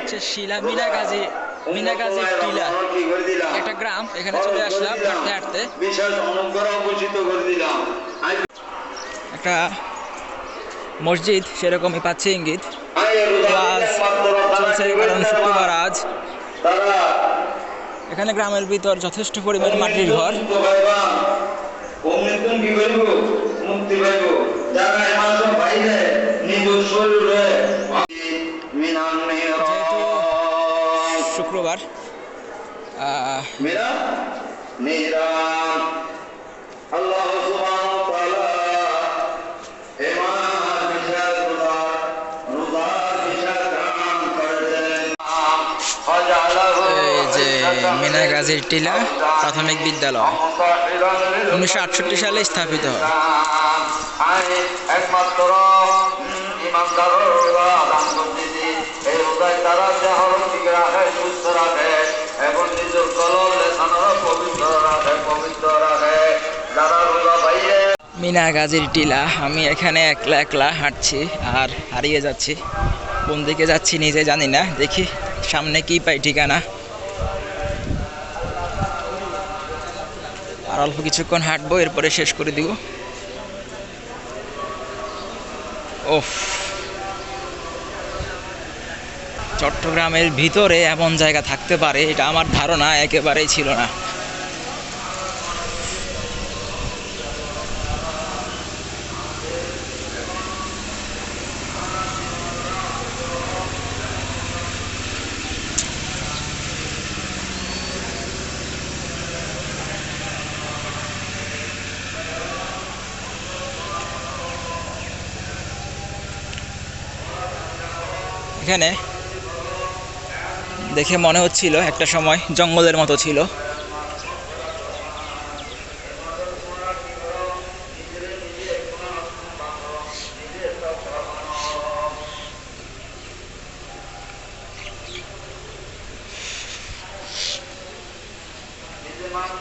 হচ্ছে মিনাগাজীর টিলা, একটা গ্রাম। এখানে চলে আসলাম হাঁটতে হাঁটতে। একটা মসজিদ সেরকমই পাচ্ছি ইঙ্গিত। ওয়াজ চলছে কারণ শুক্রবার আজ। এখানে গ্রামের ভিতর যথেষ্ট পরিমাণ মাটির ঘর। যেহেতু শুক্রবার এই যে মিনাগাজীর টিলা প্রাথমিক বিদ্যালয় 1968 সালে স্থাপিত হয়। একমাত্র ইমানদাররা দান করতেছি এই রোজায় তারা দেহর ঠিক রাখে, সুস্থ রাখে এবং নিজের কলম লেখানোর পবিত্র রাখে। যারা রোজা পাইয়ে মিনাগাজীর টিলা, আমি এখানে একলা একলা হাঁটছি আর হারিয়ে যাচ্ছি। কোন দিকে যাচ্ছি নিজে জানি না। দেখি সামনে কি পাই ঠিকানা। আর অল্প কিছুক্ষণ হাঁটবো, এরপরে শেষ করে দিব। ওফ, চট্টগ্রামের ভিতরে এমন জায়গা থাকতে পারে এটা আমার ধারণা একেবারেই ছিল না। এখানে দেখে মনে হচ্ছিল একটা সময় জঙ্গলের মতো ছিল।